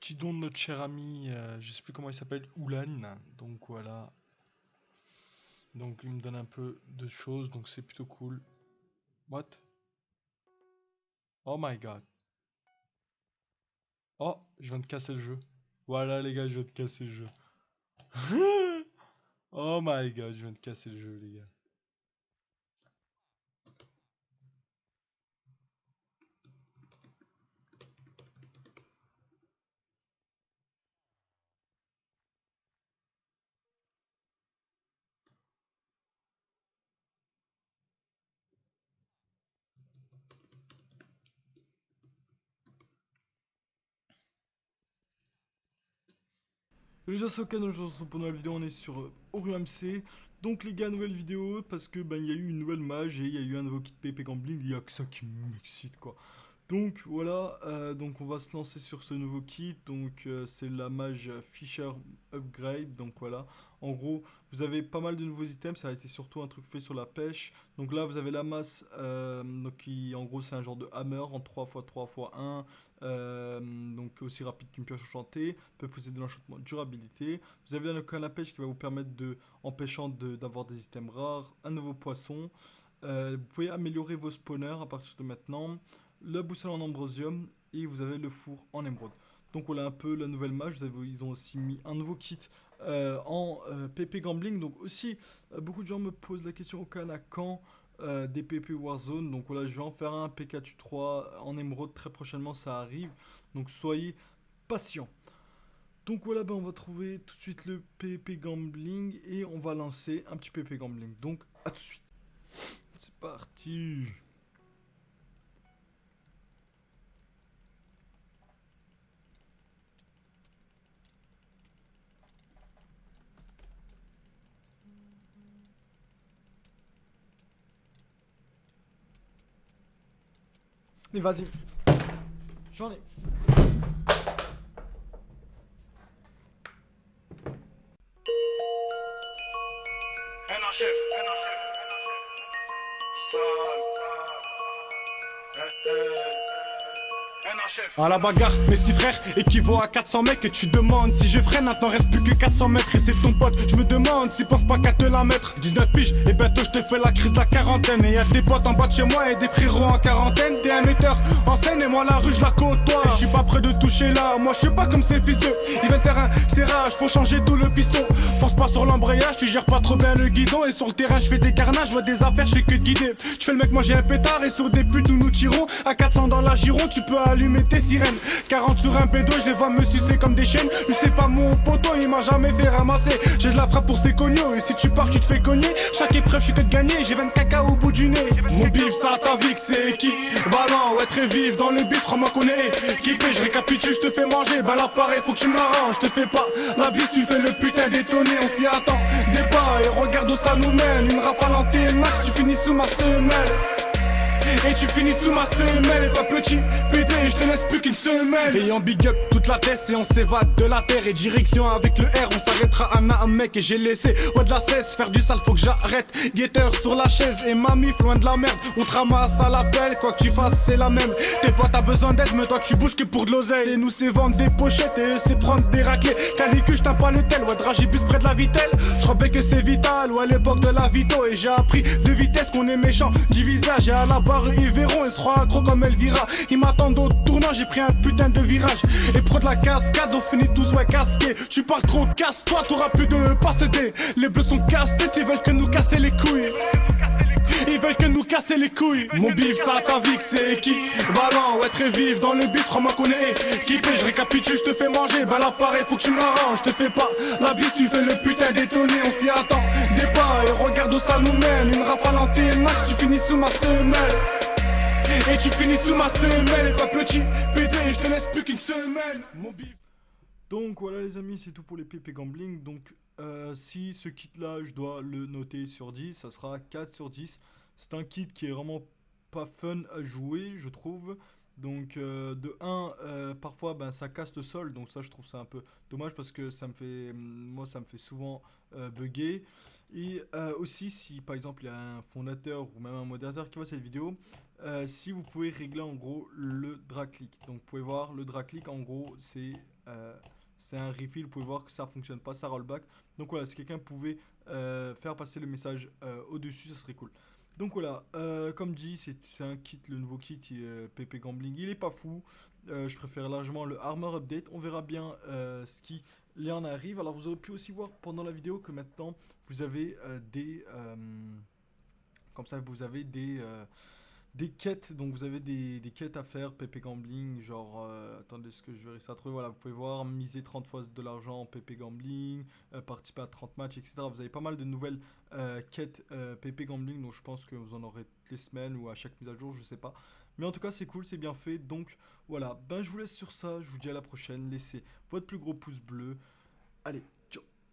petit don de notre cher ami, je sais plus comment il s'appelle, Oulan. Donc voilà. Donc il me donne un peu de choses, donc c'est plutôt cool. What? Oh my god. Oh, je viens de casser le jeu. Voilà les gars, je viens de casser le jeu. Oh my god, je viens de casser le jeu les gars. Les gens sont canons, pendant la vidéo on est sur OrioMC. Donc les gars, nouvelle vidéo parce que il y a eu une nouvelle mage et il y a eu un nouveau kit PP Gambling, il y a que ça qui m'excite quoi. Donc voilà, donc on va se lancer sur ce nouveau kit. Donc c'est la mage Fisher Upgrade. Donc voilà, en gros vous avez pas mal de nouveaux items. Ça a été surtout un truc fait sur la pêche. Donc là vous avez la masse, donc qui en gros c'est un genre de hammer en 3x3x1. Donc aussi rapide qu'une pioche enchantée, peut posséder l'enchantement durabilité. Vous avez la canne à pêche qui va vous permettre de, en pêchant, d'avoir des items rares, un nouveau poisson. Vous pouvez améliorer vos spawners à partir de maintenant. La boussole en ambrosium et vous avez le four en émeraude. Donc voilà un peu la nouvelle mage. Ils ont aussi mis un nouveau kit en PP Gambling. Donc aussi, beaucoup de gens me posent la question au Canada quand des PP Warzone. Donc voilà, je vais en faire un PKTU 3 en émeraude très prochainement, ça arrive. Donc soyez patients. Donc voilà, on va trouver tout de suite le PP Gambling et on va lancer un petit PP Gambling. Donc à tout de suite. C'est parti. Mais vas-y. J'en ai. NHF, NHF. À la bagarre, mes 6 frères équivaut à 400 mecs. Et tu demandes si je freine, maintenant reste plus que 400 mètres. Et c'est ton pote, je me demande s'il pense pas qu'à te la mettre. 19 piges, et bientôt je te fais la crise de la quarantaine. Et y'a des potes en bas de chez moi et des frérots en quarantaine. T'es un metteur en scène et moi la rue je la côtoie. Et je suis pas prêt de toucher là, moi je suis pas comme ces fils de. Ils viennent faire un serrage, faut changer d'où le piston. Force pas sur l'embrayage, tu gères pas trop bien le guidon. Et sur le terrain je fais des carnages, je vois des affaires, je fais que de guider. Je fais le mec, moi j'ai un pétard et sur des putes où nous tirons. À 400 dans la giron, tu peux allumer tes sirènes. 40 sur un pédo, je les vois me sucer comme des chiennes. Lui c'est pas mon poteau, il m'a jamais fait ramasser. J'ai de la frappe pour ses cognos et si tu pars tu te fais cogner. Chaque épreuve je suis que de gagner, j'ai 20 caca au bout du nez. Mon bif ça t'a vu que c'est équivalent. Ouais très vif dans le bif, crois-moi qu'on est équipé. Je récapitule, je te fais manger, là pareil faut que tu me l'arranges. Je te fais pas la bise, tu me fais le putain d'étonné. On s'y attend, débat et regarde où ça nous mène. Une rafale en T-Max, tu finis sous ma semelle. Et tu finis sous ma semelle. Et toi petit pédé, je te laisse plus qu'une semaine. Et on big up toute la tête et on s'évade de la terre. Et direction avec le R, on s'arrêtera à Namek. Et j'ai laissé ouais de la cesse, faire du sale faut que j'arrête. Guetteur sur la chaise et ma mif loin de la merde. On te ramasse à l'appel, quoi que tu fasses c'est la même. Tes potes t'as besoin d'aide mais toi tu bouges que pour de l'oseille. Et nous c'est vendre des pochettes et eux c'est prendre des raclés. Canicule j't'aime pas le tel, ouais dragibus près de la vitelle. Je que c'est vital, ou à l'époque de la Vito. Et j'ai appris de vitesse qu'on est méchant du visage. Et à la barre ils verront, ils seront accro comme Elvira. Ils m'attendent au tournant, j'ai pris un putain de virage. Et pro de la cascade, on finit tous ouais casqués. Tu parles trop, casse-toi, t'auras plus de passe D. Les bleus sont casse-têtes, ils veulent que nous casser les couilles. Ils veulent que nous casser les couilles. Mon bif ça t'a vu que c'est équivalent. Ouais très vif dans le bif, crois-moi qu'on est équipé. Je récapitule, je te fais manger, là pareil faut que tu me l'arranges. Je te fais pas la bise, tu me fais le putain d'étonné. On s'y attend, débat et regarde où ça nous mène. Une rafale en T-Max, tu finis sous ma semelle. Et tu finis sous ma semelle. Et toi petit pédé, je te laisse plus qu'une semaine. Mon bif. Donc voilà les amis, c'est tout pour les PP Gambling. Donc si ce kit là je dois le noter sur 10, ça sera 4 sur 10. C'est un kit qui est vraiment pas fun à jouer je trouve. Donc de un, parfois ben, ça casse le sol, donc ça je trouve ça un peu dommage parce que moi ça me fait souvent bugger. Et aussi si par exemple il y a un fondateur ou même un modérateur qui voit cette vidéo, si vous pouvez régler en gros le drag click. Donc vous pouvez voir le drag click en gros c'est un refill, vous pouvez voir que ça fonctionne pas, ça rollback. Donc voilà, si quelqu'un pouvait faire passer le message au-dessus, ça serait cool. Donc voilà, comme dit, c'est un kit, le nouveau kit PP Gambling, il est pas fou. Je préfère largement le Armor Update. On verra bien ce qui en arrive. Alors vous aurez pu aussi voir pendant la vidéo que maintenant vous avez comme ça vous avez des quêtes, donc vous avez des quêtes à faire, PP Gambling, genre, attendez ce que je vais réussir à trouver, voilà, vous pouvez voir, miser 30 fois de l'argent en PP Gambling, participer à 30 matchs, etc. Vous avez pas mal de nouvelles quêtes PP Gambling, donc je pense que vous en aurez toutes les semaines ou à chaque mise à jour, je sais pas. Mais en tout cas, c'est cool, c'est bien fait, donc voilà, ben je vous laisse sur ça, je vous dis à la prochaine, laissez votre plus gros pouce bleu, allez,